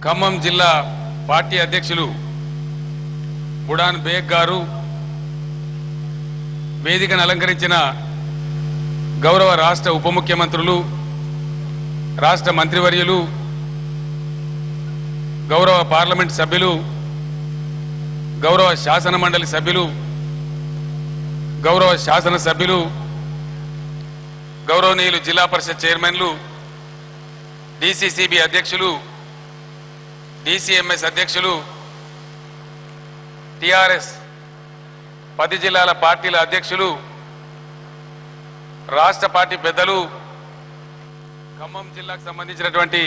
ఖమ్మం జిల్లా పార్టీ అధ్యక్షులు బుడాన్ బేగ్ గారు, వేదికను అలంకరించిన గౌరవ రాష్ట్ర ఉప ముఖ్యమంత్రులు, రాష్ట్ర మంత్రివర్యులు, గౌరవ పార్లమెంట్ సభ్యులు, గౌరవ శాసన మండలి సభ్యులు, గౌరవ శాసన సభ్యులు, గౌరవనీయులు జిల్లా పరిషత్ చైర్మన్లు, డిసిసిబి అధ్యక్షులు, డిసిఎంఎస్ అధ్యక్షులు, టిఆర్ఎస్ 10 జిల్లాల పార్టీల అధ్యక్షులు, రాష్ట్ర పార్టీ పెద్దలు, ఖమ్మం జిల్లాకు సంబంధించినటువంటి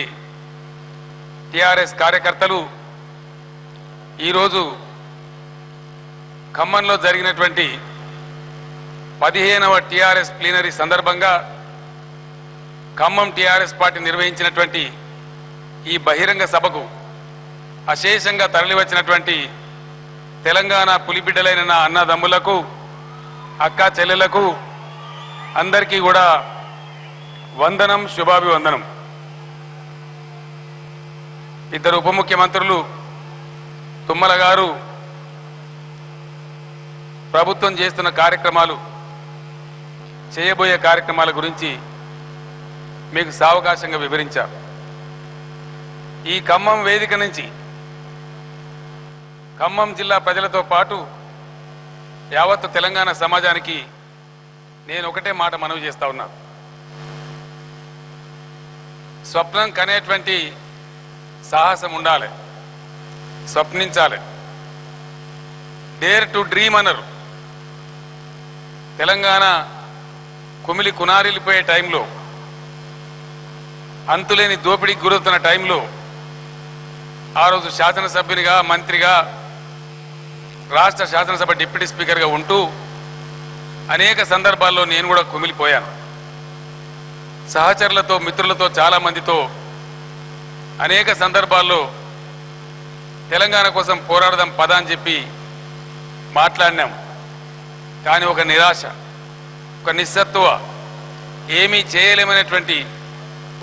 టిఆర్ఎస్ కార్యకర్తలు, ఈరోజు ఖమ్మంలో జరిగినటువంటి 15వ టిఆర్ఎస్ ప్లీనరీ సందర్భంగా ఖమ్మం టిఆర్ఎస్ పార్టీ నిర్వహించినటువంటి ఈ బహిరంగ సభకు అశేషంగా తరలివచ్చినటువంటి తెలంగాణ పులిబిడ్డలైన నా అన్నదమ్ములకు, అక్కా చెల్లెలకు అందరికీ కూడా వందనం, శుభాభివందనం. ఇద్దరు ఉప ముఖ్యమంత్రులు తుమ్మల గారు ప్రభుత్వం చేస్తున్న కార్యక్రమాలు, చేయబోయే కార్యక్రమాల గురించి మీకు సావకాశంగా వివరించారు. ఈ ఖమ్మం వేదిక నుంచి ఖమ్మం జిల్లా ప్రజలతో పాటు యావత్తు తెలంగాణ సమాజానికి నేను ఒకటే మాట మనవి చేస్తా ఉన్నా. స్వప్నం కనేటువంటి సాహసం ఉండాలి, స్వప్నించాలి. డేర్ టు డ్రీమ్ అన్నారు. తెలంగాణ కుమిలి కునారిల్లిపోయే టైంలో, అంతులేని దోపిడీకి గురవుతున్న టైంలో ఆ రోజు శాసనసభ్యునిగా, మంత్రిగా, రాష్ట్ర శాసనసభ డిప్యూటీ స్పీకర్గా ఉంటూ అనేక సందర్భాల్లో నేను కూడా కుమిలిపోయాను. సహచరులతో, మిత్రులతో, చాలా మందితో అనేక సందర్భాల్లో తెలంగాణ కోసం పోరాడదాం పదా అని చెప్పి మాట్లాడినాం. కానీ ఒక నిరాశ, ఒక నిస్సత్తువ, ఏమీ చేయలేమనేటువంటి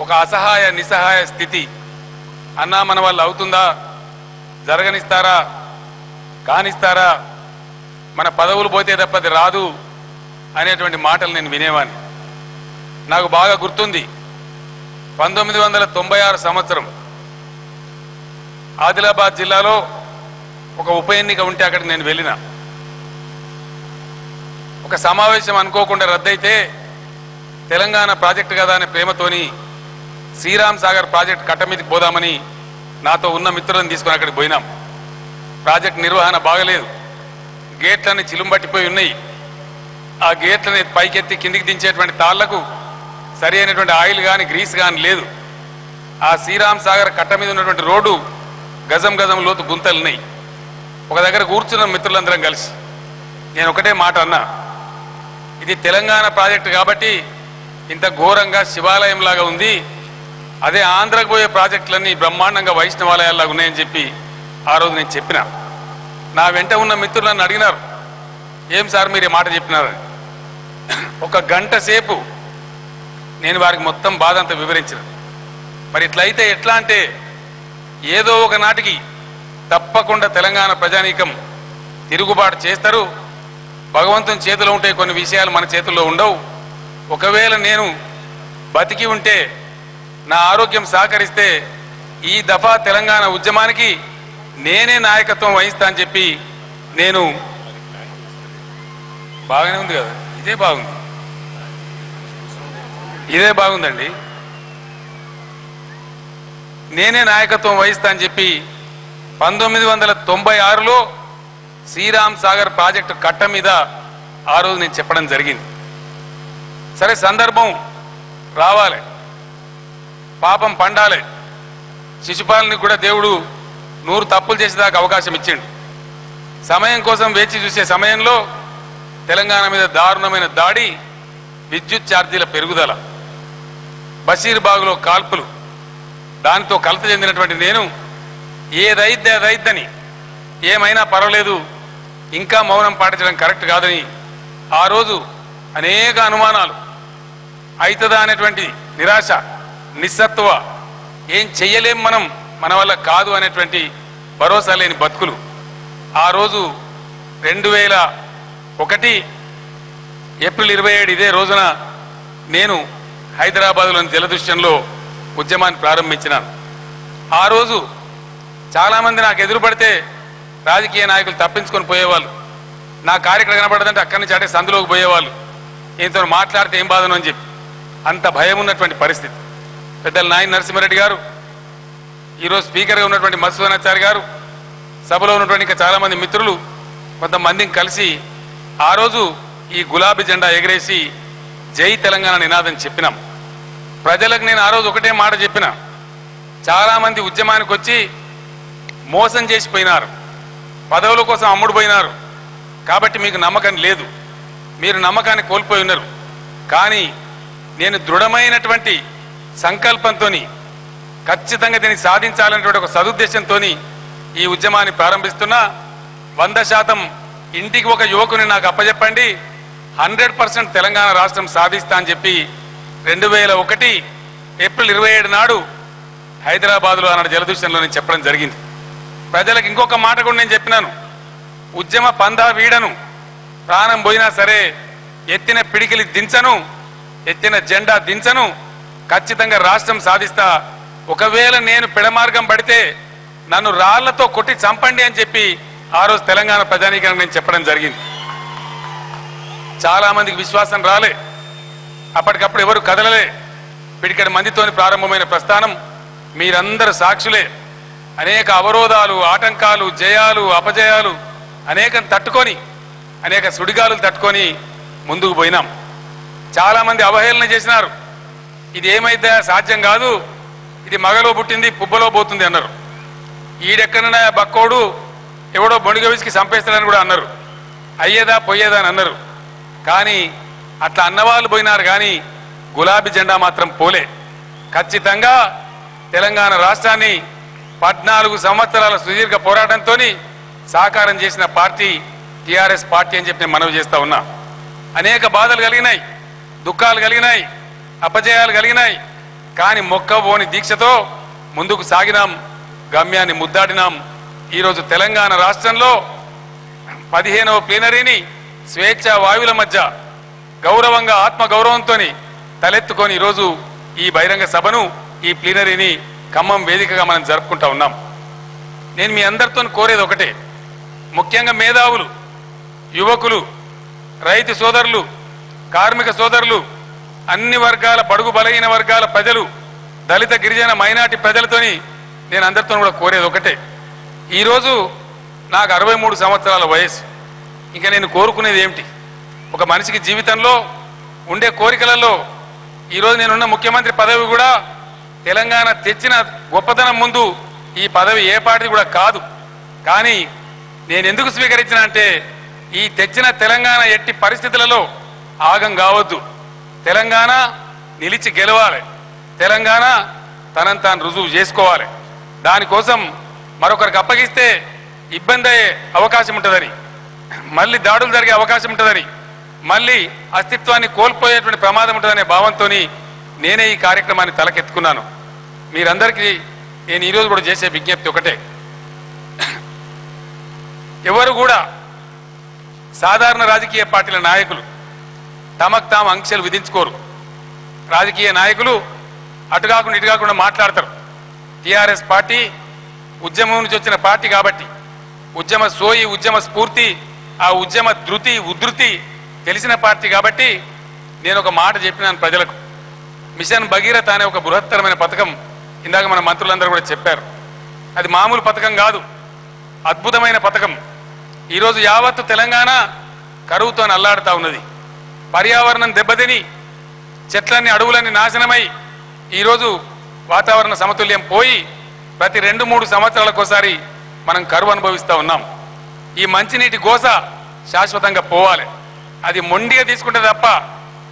ఒక అసహాయ నిస్సహాయ స్థితి. అన్నా మన వాళ్ళు అవుతుందా, జరగనిస్తారా, కానిస్తారా, మన పదవులు పోతే తప్పది రాదు అనేటువంటి మాటలు నేను వినేవాని. నాకు బాగా గుర్తుంది, 1996 సంవత్సరం ఆదిలాబాద్ జిల్లాలో ఒక ఉప ఎన్నిక ఉంటే అక్కడికి నేను వెళ్ళిన. ఒక సమావేశం అనుకోకుండా రద్దయితే తెలంగాణ ప్రాజెక్టు కదా అనే ప్రేమతోని శ్రీరామ్ సాగర్ ప్రాజెక్టు కట్ట మీదకి పోదామని నాతో ఉన్న మిత్రులను తీసుకుని అక్కడికి పోయినాం. ప్రాజెక్టు నిర్వహణ బాగలేదు, గేట్లన్నీ చిలుంబట్టిపోయి ఉన్నాయి. ఆ గేట్లని పైకెత్తి కిందికి దించేటువంటి తాళ్లకు సరి అయినటువంటి ఆయిల్ కానీ గ్రీస్ కానీ లేదు. ఆ శ్రీరామ్ సాగర్ కట్ట మీద ఉన్నటువంటి రోడ్డు గజం గజం లోతు గుంతలున్నాయి. ఒక దగ్గర కూర్చున్న మిత్రులందరం కలిసి నేను ఒకటే మాట అన్నా, ఇది తెలంగాణ ప్రాజెక్టు కాబట్టి ఇంత ఘోరంగా శివాలయంలాగా ఉంది, అదే ఆంధ్రకు పోయే ప్రాజెక్టులన్నీ బ్రహ్మాండంగా వైష్ణవాలయాల్లాగా ఉన్నాయని చెప్పి ఆ రోజు నేను చెప్పిన. నా వెంట ఉన్న మిత్రులు నన్ను అడిగినారు, ఏం సార్ మీరు ఈ మాట చెప్పినారని. ఒక గంట సేపు నేను వారికి మొత్తం బాధ అంతా వివరించిన. మరి ఇట్లయితే ఎట్లా అంటే, ఏదో ఒక నాటికి తప్పకుండా తెలంగాణ ప్రజానీకం తిరుగుబాటు చేస్తారు. భగవంతుని చేతిలో ఉంటే కొన్ని విషయాలు మన చేతుల్లో ఉండవు. ఒకవేళ నేను బతికి ఉంటే, నా ఆరోగ్యం సహకరిస్తే ఈ దఫా తెలంగాణ ఉద్యమానికి నేనే నాయకత్వం వహిస్తా అని చెప్పి నేను, బాగానే ఉంది కదా, ఇదే బాగుంది, ఇదే బాగుందండి, నేనే నాయకత్వం వహిస్తా అని చెప్పి 1996లో శ్రీరామ్ సాగర్ ప్రాజెక్టు కట్ట మీద ఆ రోజు నేను చెప్పడం జరిగింది. సరే, సందర్భం రావాలి, పాపం పండాలి. శిశుపాలని కూడా దేవుడు 100 తప్పులు చేసేదాకా అవకాశం ఇచ్చిండు. సమయం కోసం వేచి చూసే సమయంలో తెలంగాణ మీద దారుణమైన దాడి, విద్యుత్ ఛార్జీల పెరుగుదల, బషీర్బాగ్లో కాల్పులు, దానితో కలత చెందినటువంటి నేను ఏదైతే అదైద్దని, ఏమైనా పర్వాలేదు, ఇంకా మౌనం పాటించడం కరెక్ట్ కాదని ఆ రోజు అనేక అనుమానాలు, అవుతుందా అనేటువంటి నిరాశ, నిస్సత్వ, ఏం చెయ్యలేం మనం మన వల్ల కాదు అనేటువంటి భరోసా లేని బతుకులు. ఆ రోజు 2001 ఏప్రిల్ 27 ఇదే రోజున నేను హైదరాబాద్లోని జలదృశ్యంలో ఉద్యమాన్ని ప్రారంభించినాను. ఆ రోజు చాలామంది నాకు ఎదురుపడితే రాజకీయ నాయకులు తప్పించుకొని పోయేవాళ్ళు. నా కార్యక్రమం కనపడదంటే అక్కడి నుంచి అంటే సందులోకి పోయేవాళ్ళు. ఈయనతో మాట్లాడితే ఏం బాధను అని చెప్పి అంత భయం ఉన్నటువంటి పరిస్థితి. పెద్దలు నాయన నరసింహారెడ్డి గారు, ఈరోజు స్పీకర్గా ఉన్నటువంటి మధుసూదనాచారి గారు, సభలో ఉన్నటువంటి ఇంకా చాలామంది మిత్రులు కొంతమందిని కలిసి ఆ రోజు ఈ గులాబీ జెండా ఎగరేసి జై తెలంగాణ నినాదం చెప్పినాం. ప్రజలకు నేను ఆ రోజు ఒకటే మాట చెప్పిన, చాలామంది ఉద్యమానికి వచ్చి మోసం చేసిపోయినారు, పదవుల కోసం అమ్ముడు పోయినారు, కాబట్టి మీకు నమ్మకం లేదు, మీరు నమ్మకాన్ని కోల్పోయి ఉన్నారు. కానీ నేను దృఢమైనటువంటి సంకల్పంతో ఖచ్చితంగా దీన్ని సాధించాలనేటువంటి ఒక సదుద్దేశంతో ఈ ఉద్యమాన్ని ప్రారంభిస్తున్నా. 100% ఇంటికి ఒక యువకుని నాకు అప్పచెప్పండి, 100% తెలంగాణ రాష్ట్రం సాధిస్తా అని చెప్పి 2001 ఏప్రిల్ 27 నాడు హైదరాబాద్లో ఆనాడు జలదృశ్యంలో నేను చెప్పడం జరిగింది. ప్రజలకు ఇంకొక మాట కూడా నేను చెప్పినాను, ఉద్యమ పందా వీడను, ప్రాణం పోయినా సరే ఎత్తిన పిడికిలి దించను, ఎత్తిన జెండా దించను, ఖచ్చితంగా రాష్ట్రం సాధిస్తా. ఒకవేళ నేను పెడమార్గం పడితే నన్ను రాళ్లతో కొట్టి చంపండి అని చెప్పి ఆ రోజు తెలంగాణ ప్రజానీకానికి నేను చెప్పడం జరిగింది. చాలా మందికి విశ్వాసం రాలే, అప్పటికప్పుడు ఎవరు కదలలే. పిడికడి మందితోని ప్రారంభమైన ప్రస్థానం మీరందరూ సాక్షులే. అనేక అవరోధాలు, ఆటంకాలు, జయాలు, అపజయాలు అనేకం తట్టుకొని, అనేక సుడిగాలు తట్టుకొని ముందుకు పోయినాం. చాలా మంది అవహేళన చేసినారు, ఇది ఏమైతే సాధ్యం కాదు, ఇది మగలో పుట్టింది పుబ్బలో పోతుంది అన్నారు. ఈడెక్కడన్నా బక్కోడు ఎవడో బొడిగవిసికి చంపేస్తాడని కూడా అన్నారు. అయ్యేదా పోయేదా అని అన్నారు. కానీ అట్లా అన్నవాళ్ళు పోయినారు, కానీ గులాబీ జెండా మాత్రం పోలే. ఖచ్చితంగా తెలంగాణ రాష్ట్రాన్ని 14 సంవత్సరాల సుదీర్ఘ పోరాటంతో సాకారం చేసిన పార్టీ టీఆర్ఎస్ పార్టీ అని చెప్పి నేను మనవి చేస్తా ఉన్నా. అనేక బాధలు కలిగినాయి, దుఃఖాలు కలిగినాయి, అపజయాలు కలిగినాయి, కానీ మొక్కబోని దీక్షతో ముందుకు సాగినాం, గమ్యాన్ని ముద్దాడినాం. ఈరోజు తెలంగాణ రాష్ట్రంలో 15వ ప్లీనరీని స్వేచ్ఛ వాయువుల మధ్య గౌరవంగా ఆత్మగౌరవంతో తలెత్తుకొని ఈరోజు ఈ బహిరంగ సభను, ఈ ప్లీనరీని ఖమ్మం వేదికగా మనం జరుపుకుంటా ఉన్నాం. నేను మీ అందరితో కోరేది ఒకటే, ముఖ్యంగా మేధావులు, యువకులు, రైతు సోదరులు, కార్మిక సోదరులు, అన్ని వర్గాల బడుగు బలహీన వర్గాల ప్రజలు, దళిత గిరిజన మైనార్టీ ప్రజలతోని నేను అందరితో కూడా కోరేది ఒకటే. ఈరోజు నాకు 63 సంవత్సరాల వయసు. ఇంకా నేను కోరుకునేది ఏమిటి? ఒక మనిషికి జీవితంలో ఉండే కోరికలలో ఈరోజు నేనున్న ముఖ్యమంత్రి పదవి కూడా తెలంగాణ తెచ్చిన గొప్పతనం ముందు ఈ పదవి ఏ పార్టీ కూడా కాదు. కానీ నేను ఎందుకు స్వీకరించిన అంటే, ఈ తెచ్చిన తెలంగాణ ఎట్టి పరిస్థితులలో ఆగం కావద్దు. తెలంగాణ నిలిచి గెలవాలి, తెలంగాణ తనను తాను రుజువు చేసుకోవాలి. దానికోసం మరొకరికి అప్పగిస్తే ఇబ్బంది అయ్యే అవకాశం ఉంటుందని, మళ్ళీ దాడులు జరిగే అవకాశం ఉంటుందని, మళ్ళీ అస్తిత్వాన్ని కోల్పోయేటువంటి ప్రమాదం ఉంటుందనే భావంతో నేనే ఈ కార్యక్రమాన్ని తలకెత్తుకున్నాను. మీరందరికీ నేను ఈరోజు కూడా చేసే విజ్ఞప్తి ఒకటే, ఎవరు కూడా సాధారణ రాజకీయ పార్టీల నాయకులు తమకు తాము ఆంక్షలు విధించుకోరు. రాజకీయ నాయకులు అటు కాకుండా ఇటు కాకుండా మాట్లాడతారు. టీఆర్ఎస్ పార్టీ ఉద్యమం నుంచి వచ్చిన పార్టీ కాబట్టి, ఉద్యమ సోయి, ఉద్యమ స్ఫూర్తి, ఆ ఉద్యమ ధృతి ఉధృతి తెలిసిన పార్టీ కాబట్టి నేను ఒక మాట చెప్పినాను ప్రజలకు. మిషన్ భగీరథ అనే ఒక బృహత్తరమైన పథకం ఇందాక మన మంత్రులందరూ కూడా చెప్పారు. అది మామూలు పథకం కాదు, అద్భుతమైన పథకం. ఈరోజు యావత్తు తెలంగాణ కరువుతో అల్లాడుతూ ఉన్నది. పర్యావరణం దెబ్బతిని చెట్లన్నీ, అడవులన్నీ నాశనమై ఈరోజు వాతావరణ సమతుల్యం పోయి ప్రతి 2-3 సంవత్సరాలకోసారి మనం కరువు అనుభవిస్తూ ఉన్నాం. ఈ మంచినీటి గోస శాశ్వతంగా పోవాలి. అది మొండిగా తీసుకుంటే తప్ప,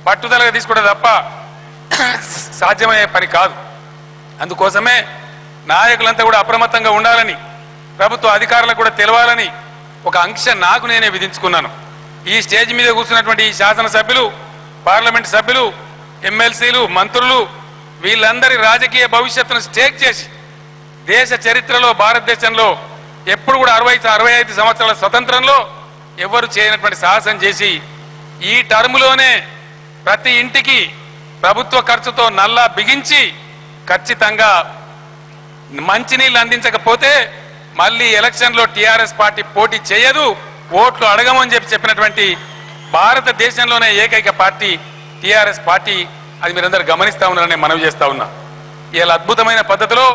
పట్టుదలగా తీసుకుంటే తప్ప సాధ్యమయ్యే పని కాదు. అందుకోసమే నాయకులంతా కూడా అప్రమత్తంగా ఉండాలని, ప్రభుత్వ అధికారులకు కూడా తెలవాలని ఒక ఆంక్ష నాకు నేనే విధించుకున్నాను. ఈ స్టేజ్ మీద కూర్చున్నటువంటి ఈ శాసనసభ్యులు, పార్లమెంట్ సభ్యులు, ఎమ్మెల్సీలు, మంత్రులు, వీళ్ళందరి రాజకీయ భవిష్యత్తును స్టేక్ చేసి దేశ చరిత్రలో భారతదేశంలో ఎప్పుడు కూడా 65 సంవత్సరాల స్వతంత్రంలో ఎవరు చేయనటువంటి సాహసం చేసి ఈ టర్ములోనే ప్రతి ఇంటికి ప్రభుత్వ ఖర్చుతో నల్లా బిగించి ఖచ్చితంగా మంచినీళ్ళు అందించకపోతే మళ్ళీ ఎలక్షన్లో టీఆర్ఎస్ పార్టీ పోటీ చేయదు, ఓట్లు అడగమని చెప్పినటువంటి భారతదేశంలోనే ఏకైక పార్టీ టీఆర్ఎస్ పార్టీ. అది మీరందరూ గమనిస్తా ఉన్నారని మనవి చేస్తా ఉన్నా. ఇలా అద్భుతమైన పద్ధతిలో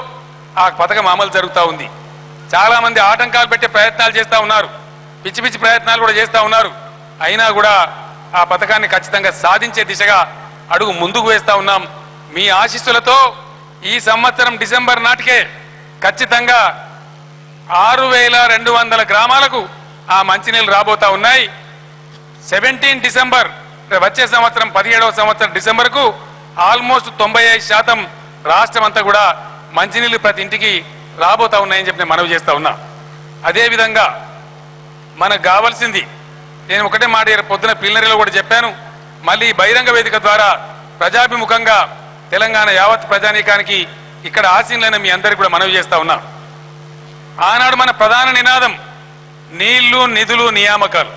ఆ పథకం అమలు జరుగుతూ ఉంది. చాలా మంది ఆటంకాలు పెట్టే ప్రయత్నాలు చేస్తూ ఉన్నారు, పిచ్చి పిచ్చి ప్రయత్నాలు కూడా చేస్తూ ఉన్నారు. అయినా కూడా ఆ పథకాన్ని ఖచ్చితంగా సాధించే దిశగా అడుగు ముందుకు వేస్తా ఉన్నాం. మీ ఆశీస్సులతో ఈ సంవత్సరం డిసెంబర్ నాటికే ఖచ్చితంగా 6200 గ్రామాలకు ఆ మంచినీళ్ళు రాబోతా ఉన్నాయి. 17 డిసెంబర్ వచ్చే సంవత్సరం 17వ సంవత్సరం డిసెంబర్కు ఆల్మోస్ట్ 95% రాష్ట్రం అంతా కూడా మంచినీళ్ళు ప్రతి ఇంటికి రాబోతా ఉన్నాయని చెప్పి నేను మనవి చేస్తా ఉన్నా. అదేవిధంగా మనకు కావాల్సింది, నేను ఒకటే మాట పొద్దున ప్లీనరీలో కూడా చెప్పాను, మళ్ళీ బహిరంగ వేదిక ద్వారా ప్రజాభిముఖంగా తెలంగాణ యావత్ ప్రజానీకానికి ఇక్కడ ఆశీనులైన మీ అందరికీ కూడా మనవి చేస్తా ఉన్నా. ఆనాడు మన ప్రధాన నినాదం నీళ్లు, నిధులు, నియామకాలు.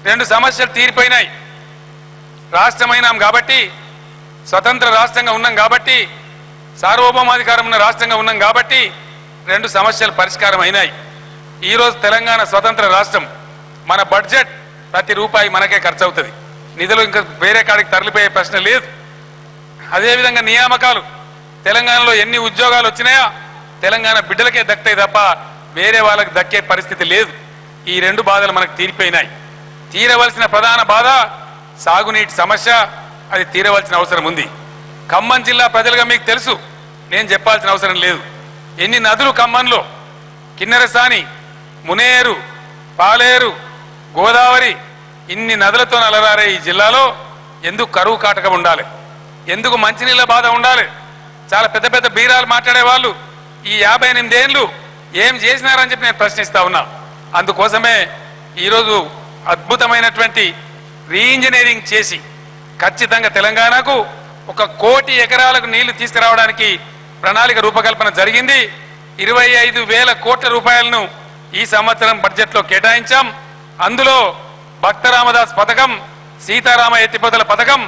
2 సమస్యలు తీరిపోయినాయి. రాష్ట్రమైనాం కాబట్టి, స్వతంత్ర రాష్ట్రంగా ఉన్నాం కాబట్టి, సార్వభౌమాధికారం ఉన్న రాష్ట్రంగా ఉన్నాం కాబట్టి 2 సమస్యలు పరిష్కారం అయినాయి. ఈరోజు తెలంగాణ స్వతంత్ర రాష్ట్రం, మన బడ్జెట్ ప్రతి రూపాయి మనకే ఖర్చు అవుతుంది. నిధులు ఇంకా వేరే కాడికి తరలిపోయే ప్రశ్న లేదు. అదేవిధంగా నియామకాలు, తెలంగాణలో ఎన్ని ఉద్యోగాలు వచ్చినాయా తెలంగాణ బిడ్డలకే దక్కుతాయి తప్ప వేరే వాళ్ళకి దక్కే పరిస్థితి లేదు. ఈ 2 బాధలు మనకు తీరిపోయినాయి. తీరవలసిన ప్రధాన బాధ సాగునీటి సమస్య, అది తీరవలసిన అవసరం ఉంది. ఖమ్మం జిల్లా ప్రజలుగా మీకు తెలుసు, నేను చెప్పాల్సిన అవసరం లేదు. ఎన్ని నదులు ఖమ్మంలో, కిన్నెరసాని, మునేరు, పాలేరు, గోదావరి, ఇన్ని నదులతో నలరారే ఈ జిల్లాలో ఎందుకు కరువు కాటకం ఉండాలి? ఎందుకు మంచినీళ్ళ బాధ ఉండాలి? చాలా పెద్ద పెద్ద బీరాలు మాట్లాడే వాళ్ళు ఈ 58 ఏళ్ళు ఏం చేసినారని చెప్పి నేను ప్రశ్నిస్తా ఉన్నా. అందుకోసమే ఈరోజు అద్భుతమైనటువంటి రీఇంజనీరింగ్ చేసి ఖచ్చితంగా తెలంగాణకు 1 కోటి ఎకరాలకు నీళ్లు తీసుకురావడానికి ప్రణాళిక రూపకల్పన జరిగింది. 25,000 కోట్ల రూపాయలను ఈ సంవత్సరం బడ్జెట్ లో కేటాయించాం. అందులో భక్త రామదాస్ పథకం, సీతారామ ఎత్తిపోతల పథకం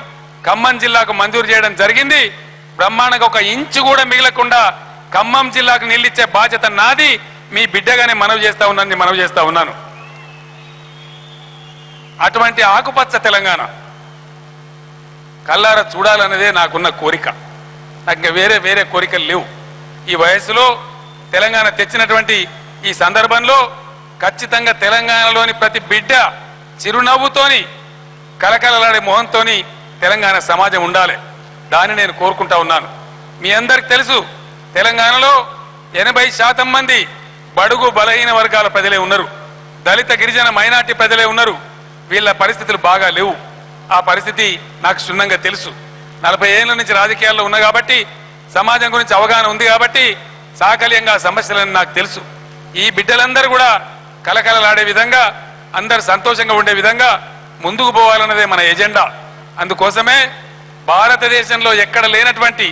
ఖమ్మం జిల్లాకు మంజూరు చేయడం జరిగింది. బ్రహ్మాండంగా 1 ఇంచు కూడా మిగలకుండా ఖమ్మం జిల్లాకు నీళ్ళిచ్చే బాధ్యత నాది, మీ బిడ్డగానే మనవి చేస్తా ఉన్నాను. అటువంటి ఆకుపచ్చ తెలంగాణ కల్లారా చూడాలన్నదే నాకున్న కోరిక. నాకు ఇంకా వేరే కోరికలు లేవు. ఈ వయసులో తెలంగాణ తెచ్చినటువంటి ఈ సందర్భంలో ఖచ్చితంగా తెలంగాణలోని ప్రతి బిడ్డ చిరునవ్వుతోని, కలకలలాడే మొహంతోని తెలంగాణ సమాజం ఉండాలి. దాన్ని నేను కోరుకుంటా ఉన్నాను. మీ అందరికి తెలుసు, తెలంగాణలో 80% మంది బడుగు బలహీన వర్గాల ప్రజలే ఉన్నారు. దళిత, గిరిజన, మైనార్టీ ప్రజలే ఉన్నారు. వీళ్ళ పరిస్థితులు బాగా లేవు. ఆ పరిస్థితి నాకు క్షుణ్ణంగా తెలుసు. 40 ఏళ్ల నుంచి రాజకీయాల్లో ఉన్నా కాబట్టి, సమాజం గురించి అవగాహన ఉంది కాబట్టి సాకల్యంగా సమస్యలని నాకు తెలుసు. ఈ బిడ్డలందరూ కూడా కలకలలాడే విధంగా, అందరు సంతోషంగా ఉండే విధంగా ముందుకు పోవాలన్నదే మన ఎజెండా. అందుకోసమే భారతదేశంలో ఎక్కడ లేనటువంటి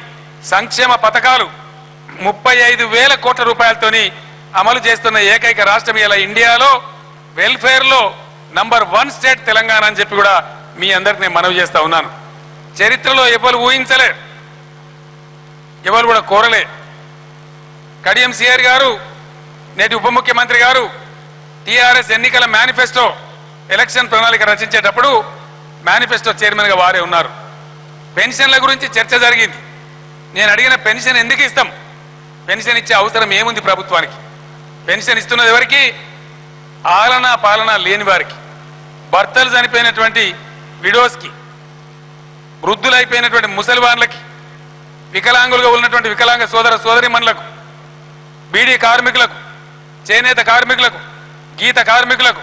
సంక్షేమ పథకాలు 35,000 కోట్ల రూపాయలతోని అమలు చేస్తున్న ఏకైక రాష్ట్రం ఇలా ఇండియాలో వెల్ఫేర్ లో నంబర్ 1 స్టేట్ తెలంగాణ అని చెప్పి కూడా మీ అందరికి నేను మనవి చేస్తా ఉన్నాను. చరిత్రలో ఎవరు ఊహించలే, ఎవరు కూడా కోరలే. కడియం సిఆర్ గారు, నేటి ఉప ముఖ్యమంత్రి గారు టీఆర్ఎస్ ఎన్నికల మేనిఫెస్టో, ఎలక్షన్ ప్రణాళిక రచించేటప్పుడు మేనిఫెస్టో చైర్మన్ గా వారే ఉన్నారు. పెన్షన్ల గురించి చర్చ జరిగింది. నేను అడిగిన, పెన్షన్ ఎందుకు ఇస్తాం? పెన్షన్ ఇచ్చే అవసరం ఏముంది ప్రభుత్వానికి? పెన్షన్ ఇస్తున్నది ఎవరికి? ఆలనా పాలన లేని వారికి, భర్తలు చనిపోయినటువంటి విడోస్కి, వృద్ధులైపోయినటువంటి ముసలివాన్లకి, వికలాంగులుగా ఉన్నటువంటి వికలాంగ సోదర సోదరిమణులకు, బీడీ కార్మికులకు, చేనేత కార్మికులకు, గీత కార్మికులకు,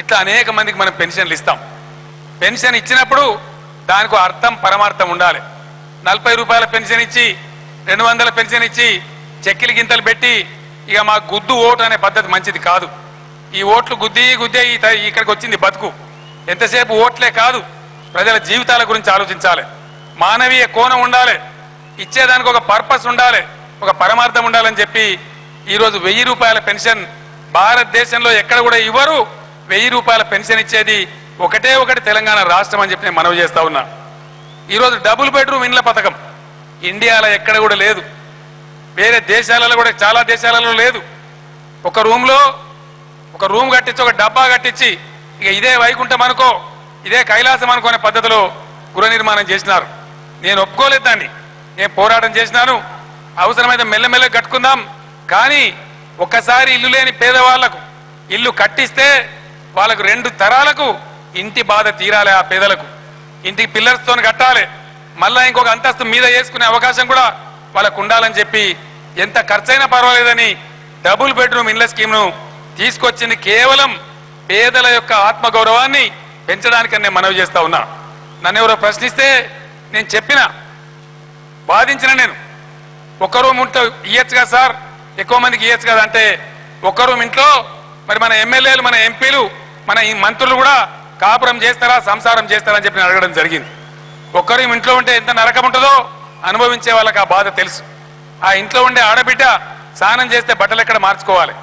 ఇట్లా అనేక మందికి మనం పెన్షన్లు ఇస్తాం. పెన్షన్ ఇచ్చినప్పుడు దానికి అర్థం, పరమార్థం ఉండాలి. 40 రూపాయల పెన్షన్ ఇచ్చి, 200 పెన్షన్ ఇచ్చి చెక్కిలి గింతలు పెట్టి ఇక మా గుద్దు ఓటు అనే పద్ధతి మంచిది కాదు. ఈ ఓట్లు గుద్ది ఇక్కడికి వచ్చింది బతుకు. ఎంతసేపు ఓట్లే కాదు, ప్రజల జీవితాల గురించి ఆలోచించాలి. మానవీయ కోణం ఉండాలి. ఇచ్చేదానికి ఒక పర్పస్ ఉండాలి. ఒక పరమార్థం ఉండాలని చెప్పి ఈరోజు 1000 రూపాయల పెన్షన్ భారతదేశంలో ఎక్కడ కూడా ఇవ్వరు. 1000 రూపాయల పెన్షన్ ఇచ్చేది ఒకటే ఒకటి తెలంగాణ రాష్ట్రం అని చెప్పి నేను మనవి చేస్తా ఉన్నా. ఈరోజు డబుల్ బెడ్రూమ్ ఇండ్ల పథకం ఇండియాలో ఎక్కడ కూడా లేదు, వేరే దేశాలలో కూడా చాలా దేశాలలో లేదు. ఒక రూమ్ కట్టించి ఒక డబ్బా కట్టించి ఇక ఇదే వైకుంఠం అనుకో ఇదే కైలాసం అనుకునే పద్ధతిలో గృహ నిర్మాణం చేసినారు. నేను ఒప్పుకోలేదు దాన్ని, నేను పోరాటం చేసినాను. అవసరమైతే మెల్లమెల్ల కట్టుకుందాం, కానీ ఒక్కసారి ఇల్లు లేని పేదవాళ్లకు ఇల్లు కట్టిస్తే వాళ్ళకు 2 తరాలకు ఇంటి బాధ తీరాలి. ఆ పేదలకు ఇంటికి పిల్లర్స్తో కట్టాలి, మళ్ళా ఇంకొక అంతస్తు మీద వేసుకునే అవకాశం కూడా వాళ్ళకు ఉండాలని చెప్పి ఎంత ఖర్చైనా పర్వాలేదని డబుల్ బెడ్రూమ్ ఇళ్ల స్కీమ్ను తీసుకొచ్చింది కేవలం పేదల యొక్క ఆత్మగౌరవాన్ని పెంచడానికని నేను మనవి చేస్తా ఉన్నా. నన్ను ఎవరో ప్రశ్నిస్తే నేను చెప్పిన వాదించిన నేను ఒక్క రూమ్ ఉంటే ఇయ్యచ్చు కదా సార్, ఎక్కువ మందికి ఇయ్యచ్చు కదా అంటే ఒక్క రూమ్ ఇంట్లో మరి మన ఎమ్మెల్యేలు మన ఎంపీలు మన ఈ మంత్రులు కూడా కాపురం చేస్తారా సంసారం చేస్తారా అని చెప్పి అడగడం జరిగింది. ఒక్కరు ఇంట్లో ఉంటే ఎంత నరకం ఉంటుందో అనుభవించే వాళ్ళకి ఆ బాధ తెలుసు. ఆ ఇంట్లో ఉండే ఆడబిడ్డ స్నానం చేస్తే బట్టలు ఎక్కడ మార్చుకోవాలి,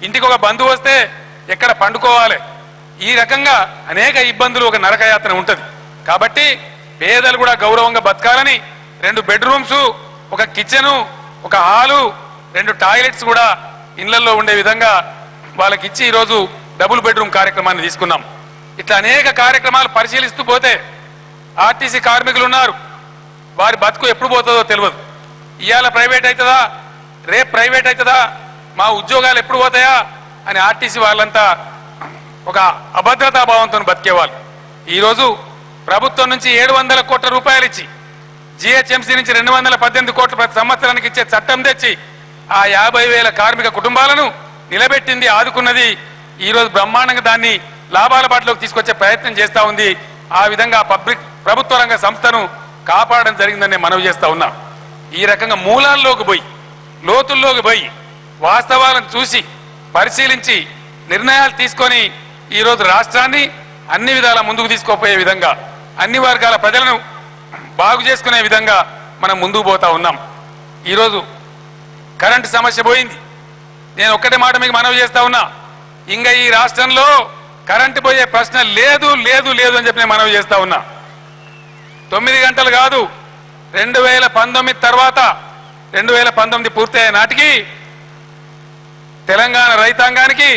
ఇంటికి ఒక బంధువు వస్తే ఎక్కడ పండుకోవాలి, ఈ రకంగా అనేక ఇబ్బందులు ఒక నరకయాత్ర ఉంటుంది. కాబట్టి పేదలు కూడా గౌరవంగా బతకాలని 2 బెడ్రూమ్స్, ఒక కిచెను, ఒక హాలు, 2 టాయిలెట్స్ కూడా ఇళ్లలో ఉండే విధంగా వాళ్ళకి ఇచ్చి ఈరోజు డబుల్ బెడ్రూమ్ కార్యక్రమాన్ని తీసుకున్నాం. ఇట్లా అనేక కార్యక్రమాలు పరిశీలిస్తూ పోతే ఆర్టీసీ కార్మికులు ఉన్నారు, వారి బతుకు ఎప్పుడు పోతుందో తెలియదు. ఇవాళ ప్రైవేట్ అవుతుందా, రేపు ప్రైవేట్ అవుతుందా, మా ఉద్యోగాలు ఎప్పుడు పోతాయా అని ఆర్టీసీ వాళ్ళంతా ఒక అభద్రతా భావంతో బతికేవాళ్ళు. ఈరోజు ప్రభుత్వం నుంచి 700 కోట్ల రూపాయలు ఇచ్చి జిహెచ్ఎంసీ నుంచి 218 కోట్ల ప్రతి సంవత్సరానికి ఇచ్చే చట్టం తెచ్చి ఆ 50,000 కార్మిక కుటుంబాలను నిలబెట్టింది, ఆదుకున్నది. ఈరోజు బ్రహ్మాండంగా దాన్ని లాభాల బాటలోకి తీసుకొచ్చే ప్రయత్నం చేస్తా ఉంది. ఆ విధంగా ప్రభుత్వ రంగ సంస్థను కాపాడడం జరిగిందని మనవి చేస్తా ఉన్నా. ఈ రకంగా మూలాల్లోకి పోయి లోతుల్లోకి పోయి వాస్తవాలను చూసి పరిశీలించి నిర్ణయాలు తీసుకొని ఈరోజు రాష్ట్రాన్ని అన్ని విధాల ముందుకు తీసుకోపోయే విధంగా అన్ని వర్గాల ప్రజలను బాగు చేసుకునే విధంగా మనం ముందుకు పోతా ఉన్నాం. ఈరోజు కరెంటు సమస్య పోయింది. నేను ఒక్కటే మాట మీకు మనవి చేస్తా ఉన్నా, ఇంకా ఈ రాష్ట్రంలో కరెంటు పోయే ప్రశ్న లేదు లేదు లేదు అని చెప్పి నేను మనవి చేస్తా ఉన్నా. 9 గంటలు కాదు, 2019 తర్వాత 2019 పూర్తయ్యే నాటికి తెలంగాణ రైతాంగానికి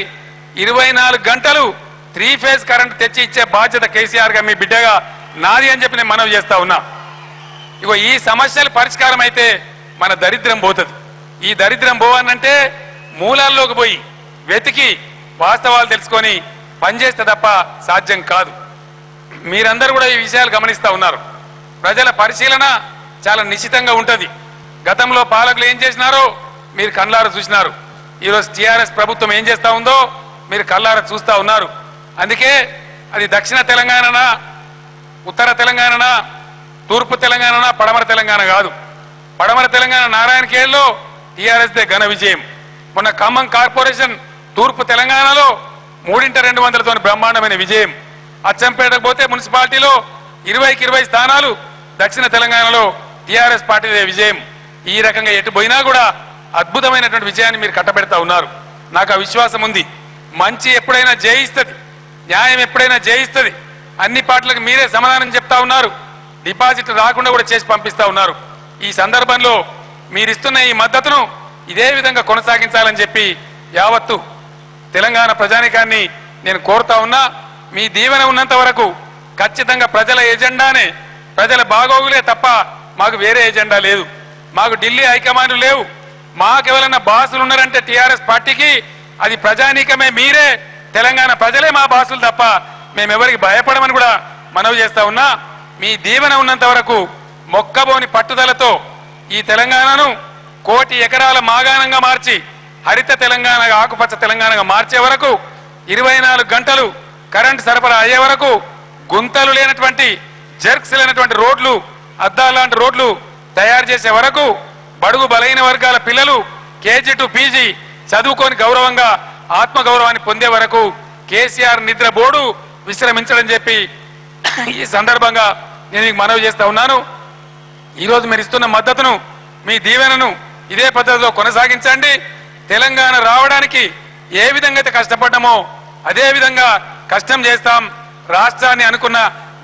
24 గంటలు 3 ఫేజ్ కరెంట్ తెచ్చి ఇచ్చే బాధ్యత కేసీఆర్ గా మీ బిడ్డగా నాది అని చెప్పి నేను మనవి చేస్తా ఉన్నా. ఇగో ఈ సమస్యలు పరిష్కారం అయితే మన దరిద్రం పోతుంది. ఈ దరిద్రం పోవాలంటే మూలాల్లోకి పోయి వెతికి వాస్తవాలు తెలుసుకొని పనిచేస్తే తప్ప సాధ్యం కాదు. మీరందరూ కూడా ఈ విషయాలు గమనిస్తా ఉన్నారు. ప్రజల పరిశీలన చాలా నిశ్చితంగా ఉంటుంది. గతంలో పాలకులు ఏం చేసినారో మీరు కళ్ళారా చూసినారు. ఈరోజు టీఆర్ఎస్ ప్రభుత్వం ఏం చేస్తా ఉందో మీరు కళ్ళారా చూస్తా ఉన్నారు. అందుకే అది దక్షిణ తెలంగాణనా, ఉత్తర తెలంగాణనా, తూర్పు తెలంగాణనా, పడమర తెలంగాణ కాదు. పడమర తెలంగాణ నారాయణఖేడ్లో టీఆర్ఎస్ దే ఘన విజయం. మొన్న ఖమ్మం కార్పొరేషన్ తూర్పు తెలంగాణలో 3x200 బ్రహ్మాండమైన విజయం. అచ్చంపేటకు పోతే మున్సిపాలిటీలో 20కి 20 స్థానాలు దక్షిణ తెలంగాణలో టీఆర్ఎస్ పార్టీదే విజయం. ఈ రకంగా ఎటు పోయినా కూడా అద్భుతమైనటువంటి విజయాన్ని మీరు కట్టబెడతా ఉన్నారు. నాకు ఆ విశ్వాసం ఉంది. మంచి ఎప్పుడైనా జయిస్తుంది, న్యాయం ఎప్పుడైనా జయిస్తుంది. అన్ని పార్టీలకు మీరే సమాధానం చెప్తా ఉన్నారు. డిపాజిట్ రాకుండా కూడా చేసి పంపిస్తా ఉన్నారు. ఈ సందర్భంలో మీరిస్తున్న ఈ మద్దతును ఇదే విధంగా కొనసాగించాలని చెప్పి యావత్తు తెలంగాణ ప్రజానికాన్ని నేను కోరుతా ఉన్నా. మీ దీవెన ఉన్నంత వరకు ఖచ్చితంగా ప్రజల ఎజెండానే, ప్రజల బాగోగులే తప్ప మాకు వేరే ఎజెండా లేదు. మాకు ఢిల్లీ హైకమాండ్లు లేవు. మాకు ఎవరైనా బాసులు ఉన్నారంటే టీఆర్ఎస్ పార్టీకి అది ప్రజానీకమే, మీరే తెలంగాణ ప్రజలే మా బాసులు తప్ప మేమెవరికి భయపడమని కూడా మనవి చేస్తా ఉన్నా. మీ దీవెన ఉన్నంత వరకు మొక్కబోని పట్టుదలతో ఈ తెలంగాణను 1 కోటి ఎకరాల మాగాణంగా మార్చి హరిత తెలంగాణ, ఆకుపచ్చ తెలంగాణగా మార్చే వరకు 24 గంటలు కరెంటు సరఫరా అయ్యే వరకు గుంతలు లేనటువంటి, జర్క్స్ లేనటువంటి రోడ్లు, అద్దాల లాంటి రోడ్లు తయారు చేసే వరకు బడుగు బలైన వర్గాల పిల్లలు కేజీ టు పీజీ చదువుకొని గౌరవంగా ఆత్మగౌరవాన్ని పొందే వరకు కేసీఆర్ నిద్ర బోర్డు విశ్రమించడం చెప్పి ఈ సందర్భంగా నేను మీకు మనవి చేస్తా ఉన్నాను. ఈరోజు మీరు ఇస్తున్న మద్దతును, మీ దీవెనను ఇదే పద్ధతిలో కొనసాగించండి. తెలంగాణ రావడానికి ఏ విధంగా అయితే కష్టపడ్డామో అదే విధంగా కష్టం చేస్తాం. రాష్ట్రాన్ని అనుకున్న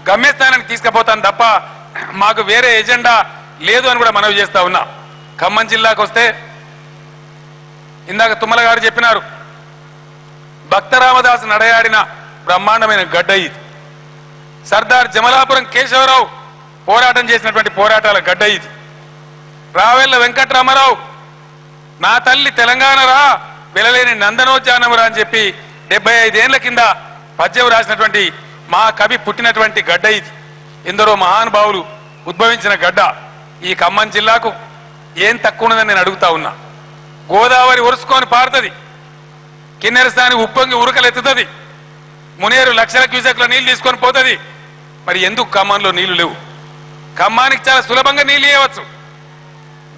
గమ్యస్థానానికి తీసుకుపోతాం తప్ప మాకు వేరే ఎజెండా లేదు అని కూడా మనవి చేస్తా ఉన్నా. ఖమ్మం జిల్లాకు వస్తే ఇందాక తుమ్మల గారు చెప్పినారు, భక్తరామదాసు నడయాడిన బ్రహ్మాండమైన గడ్డ ఇది. సర్దార్ జమలాపురం కేశవరావు పోరాటం చేసినటువంటి పోరాటాల గడ్డ ఇది. రావెల్ల వెంకట్రామారావు నా తల్లి తెలంగాణ రా వెలలేని నందనోద్యానమురా అని చెప్పి 75 ఏళ్ల కింద పద్యం రాసినటువంటి మా కవి పుట్టినటువంటి గడ్డ ఇది. ఎందరో మహానుభావులు ఉద్భవించిన గడ్డ. ఈ ఖమ్మం జిల్లాకు ఏం తక్కువ ఉన్నదని నేను అడుగుతా ఉన్నా. గోదావరి ఉరుసుకొని పారుతుంది, కిన్నెరసాని ఉప్పొంగి ఉరకలెత్తుతుంది, మునేరు లక్షల క్యూసెక్ల నీళ్లు తీసుకొని పోతుంది. మరి ఎందుకు ఖమ్మంలో నీళ్లు లేవు? ఖమ్మానికి చాలా సులభంగా నీళ్లు ఇవ్వచ్చు.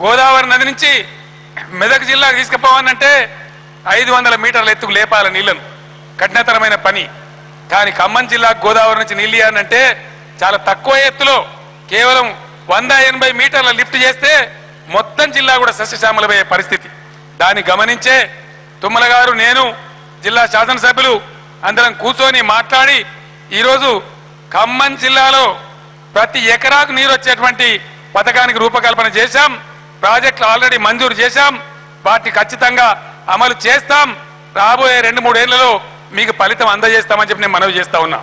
గోదావరి నది నుంచి మెదక్ జిల్లాకు తీసుకుపోవాలంటే 500 మీటర్ల ఎత్తుకు లేపాల నీళ్లను, కఠినతరమైన పని. కానీ ఖమ్మం జిల్లాకు గోదావరి నుంచి నీళ్లు ఇవ్వాలంటే చాలా తక్కువ ఎత్తులో కేవలం 180 మీటర్ల లిఫ్ట్ చేస్తే మొత్తం జిల్లా కూడా సస్యశ్యామలమయ్యే పరిస్థితి. దాన్ని గమనించే తుమ్మల గారు, నేను, జిల్లా శాసనసభ్యులు అందరం కూర్చొని మాట్లాడి ఈరోజు ఖమ్మం జిల్లాలో ప్రతి ఎకరాకు నీరు వచ్చేటువంటి పథకానికి రూపకల్పన చేశాం. ప్రాజెక్టులు ఆల్రెడీ మంజూరు చేశాం. వాటిని ఖచ్చితంగా అమలు చేస్తాం. రాబోయే 2-3 ఏళ్లలో మీకు ఫలితం అందజేస్తామని చెప్పి నేను మనవి చేస్తా ఉన్నా.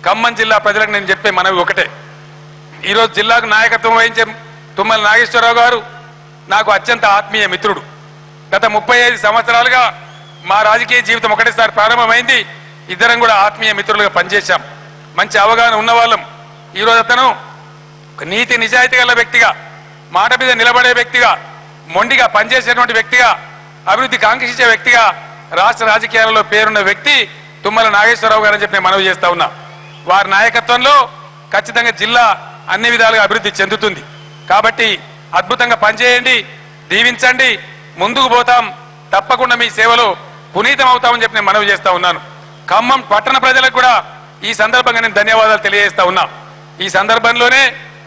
ఖమ్మం జిల్లా ప్రజలకు నేను చెప్పే మనవి ఒకటే. ఈరోజు జిల్లాకు నాయకత్వం వహించే తుమ్మల నాగేశ్వరరావు గారు నాకు అత్యంత ఆత్మీయ మిత్రుడు. గత 35 సంవత్సరాలుగా మా రాజకీయ జీవితం ఒకటేసారి ప్రారంభమైంది. ఇద్దరం కూడా ఆత్మీయ మిత్రులుగా పనిచేశాం. మంచి అవగాహన ఉన్నవాళ్ళం. ఈరోజు అతను నీతి నిజాయితీ గల వ్యక్తిగా, మాట మీద నిలబడే వ్యక్తిగా, మొండిగా పనిచేసేటువంటి వ్యక్తిగా, అభివృద్ధి కాంక్షించే వ్యక్తిగా రాష్ట్ర రాజకీయాలలో పేరున్న వ్యక్తి తుమ్మల నాగేశ్వరరావు గారు అని చెప్పి నేను మనవి చేస్తా ఉన్నా. వారి నాయకత్వంలో ఖచ్చితంగా జిల్లా అన్ని విధాలుగా అభివృద్ధి చెందుతుంది. కాబట్టి అద్భుతంగా పనిచేయండి, దీవించండి, ముందుకు పోతాం. తప్పకుండా మీ సేవలో పునీతం అవుతామని చెప్పి నేను మనవి చేస్తా ఉన్నాను. ఖమ్మం పట్టణ ప్రజలకు కూడా ఈ సందర్భంగా నేను ధన్యవాదాలు తెలియజేస్తా ఉన్నా. ఈ సందర్భంలోనే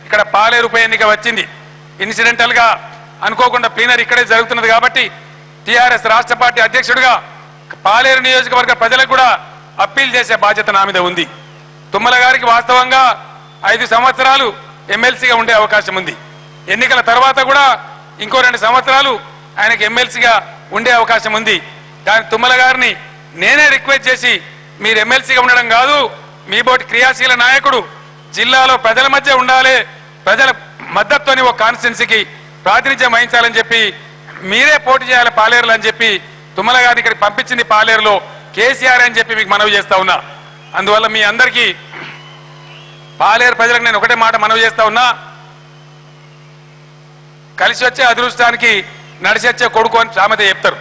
ఇక్కడ పాలేరు ఉప ఎన్నిక వచ్చింది. ఇన్సిడెంటల్ గా అనుకోకుండా ప్లీనరీ ఇక్కడే జరుగుతున్నది కాబట్టి టిఆర్ఎస్ రాష్ట్ర పార్టీ అధ్యక్షుడిగా పాలేరు నియోజకవర్గ ప్రజలకు కూడా అప్పీల్ చేసే బాధ్యత నా మీద ఉంది. తుమ్మల గారికి వాస్తవంగా 5 సంవత్సరాలు ఎమ్మెల్సీగా ఉండే అవకాశం ఉంది. ఎన్నికల తర్వాత కూడా ఇంకో 2 సంవత్సరాలు ఆయనకు ఎమ్మెల్సీగా ఉండే అవకాశం ఉంది. కానీ తుమ్మల గారిని నేనే రిక్వెస్ట్ చేసి, మీరు ఎమ్మెల్సీగా ఉండడం కాదు, మీ బోటి క్రియాశీల నాయకుడు జిల్లాలో ప్రజల మధ్య ఉండాలి, ప్రజల మద్దతుని ఒక కాన్స్టిట్యున్సీకి ప్రాతినిధ్యం వహించాలని చెప్పి మీరే పోటీ చేయాలి పాలేరులో అని చెప్పి తుమ్మల గారిని ఇక్కడికి పంపించింది పాలేరులో కేసీఆర్ అని చెప్పి మీకు మనవి చేస్తా ఉన్నా. అందువల్ల మీ అందరికీ పాలేరు ప్రజలకు నేను ఒకటే మాట మనవి చేస్తా ఉన్నా, కలిసి వచ్చే అదృష్టానికి నడిచి వచ్చే కొడుకు అని సామెత చెప్తారు.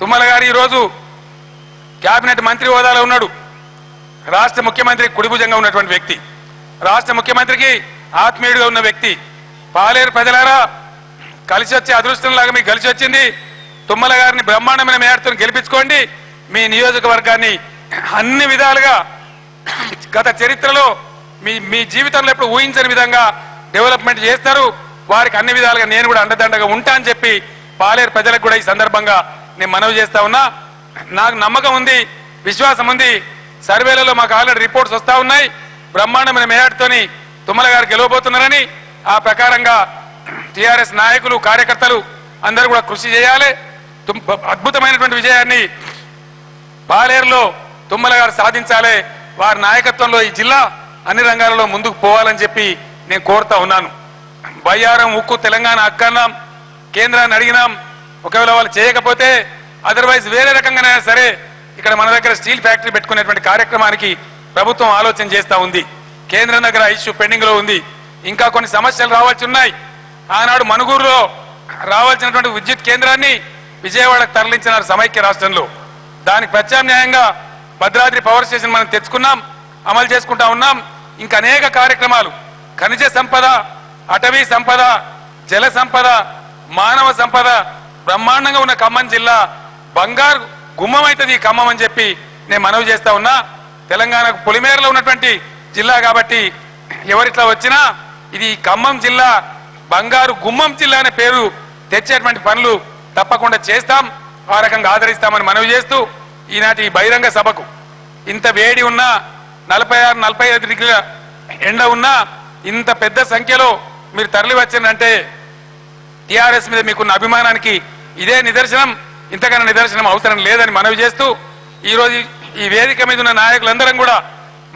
తుమ్మల గారు ఈరోజు కేబినెట్ మంత్రి హోదాలో ఉన్నాడు. రాష్ట్ర ముఖ్యమంత్రి కుడిభుజంగా ఉన్నటువంటి వ్యక్తి, రాష్ట్ర ముఖ్యమంత్రికి ఆత్మీయుడిగా ఉన్న వ్యక్తి. పాలేరు ప్రజలారా, కలిసి వచ్చే అదృష్టం లాగా మీకు కలిసి వచ్చింది. తుమ్మల గారిని బ్రహ్మాండమైన మేరతో గెలిపించుకోండి. మీ నియోజకవర్గాన్ని అన్ని విధాలుగా గత చరిత్రలో మీ జీవితంలో ఎప్పుడు ఊహించని విధంగా డెవలప్మెంట్ చేస్తారు. వారికి అన్ని విధాలుగా నేను కూడా అండదండగా ఉంటా అని చెప్పి పాలేరు ప్రజలకు కూడా ఈ సందర్భంగా నేను మనవి చేస్తా ఉన్నా. నాకు నమ్మకం ఉంది, విశ్వాసం ఉంది. సర్వేలలో మాకు ఆల్రెడీ రిపోర్ట్స్ వస్తా ఉన్నాయి. బ్రహ్మాండమైన మేరతోని తుమ్మల గారు గెలవబోతున్నారని. ఆ ప్రకారంగా టిఆర్ఎస్ నాయకులు, కార్యకర్తలు అందరూ కూడా కృషి చేయాలి. అద్భుతమైనటువంటి విజయాన్ని పాలేరులో తుమ్మల గారు సాధించాలి. వారి నాయకత్వంలో ఈ జిల్లా అన్ని రంగాలలో ముందుకు పోవాలని చెప్పి నేను కోరుతా ఉన్నాను. బయ్యారం ఉక్కు తెలంగాణ అక్కన్నాం, కేంద్రాన్ని అడిగినాం. ఒకవేళ వాళ్ళు చేయకపోతే అదర్వైజ్ వేరే రకంగానైనా సరే ఇక్కడ మన దగ్గర స్టీల్ ఫ్యాక్టరీ పెట్టుకునేటువంటి కార్యక్రమానికి ప్రభుత్వం ఆలోచన చేస్తా ఉంది. కేంద్రం దగ్గర ఇష్యూ పెండింగ్ లో ఉంది. ఇంకా కొన్ని సమస్యలు రావాల్సి ఉన్నాయి. ఆనాడు మనుగూరులో రావాల్సినటువంటి విద్యుత్ కేంద్రాన్ని విజయవాడకు తరలించినారు సమైక్య రాష్ట్రంలో. దానికి ప్రత్యామ్నాయంగా భద్రాద్రి పవర్ స్టేషన్ మనం తెచ్చుకున్నాం, అమలు చేసుకుంటా ఉన్నాం. ఇంకా అనేక కార్యక్రమాలు, ఖనిజ సంపద, అటవీ సంపద, జల సంపద, మానవ సంపద బ్రహ్మాండంగా ఉన్న ఖమ్మం జిల్లా బంగారు గుమ్మం అవుతుంది ఈ ఖమ్మం అని చెప్పి నేను మనవి చేస్తా ఉన్నా. తెలంగాణకు పొలిమేరలో ఉన్నటువంటి జిల్లా కాబట్టి ఎవరిట్లా వచ్చినా ఇది ఖమ్మం జిల్లా బంగారు గుమ్మం జిల్లా అనే పేరు తెచ్చేటువంటి పనులు తప్పకుండా చేస్తాం, ఆ రకంగా ఆదరిస్తామని మనవి చేస్తూ ఈనాటి బహిరంగ సభకు ఇంత వేడి ఉన్నా 46-45 డిగ్రీల ఎండ ఉన్నా ఇంత పెద్ద సంఖ్యలో మీరు తరలి వచ్చిందంటే టిఆర్ఎస్ మీద మీకున్న అభిమానానికి ఇదే నిదర్శనం, ఇంతకన్నా నిదర్శనం అవసరం లేదని మనవి చేస్తూ ఈరోజు ఈ వేదిక మీద ఉన్న నాయకులందరం కూడా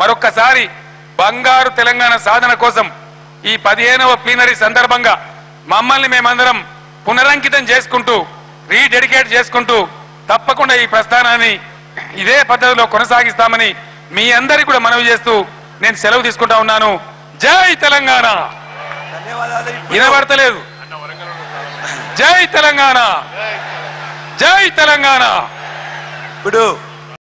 మరొక్కసారి బంగారు తెలంగాణ సాధన కోసం ఈ 15వ ప్లీనరీ సందర్భంగా మమ్మల్ని మేమందరం పునరంకితం చేసుకుంటూ రీడెడికేట్ చేసుకుంటూ తప్పకుండా ఈ ప్రస్థానాన్ని ఇదే పద్ధతిలో కొనసాగిస్తామని మీ అందరికీ కూడా మనవి చేస్తూ నేను సెలవు తీసుకుంటా ఉన్నాను. జై తెలంగాణ. వినబడతలేదు. జై తెలంగాణ, జై తెలంగాణ. ఇప్పుడు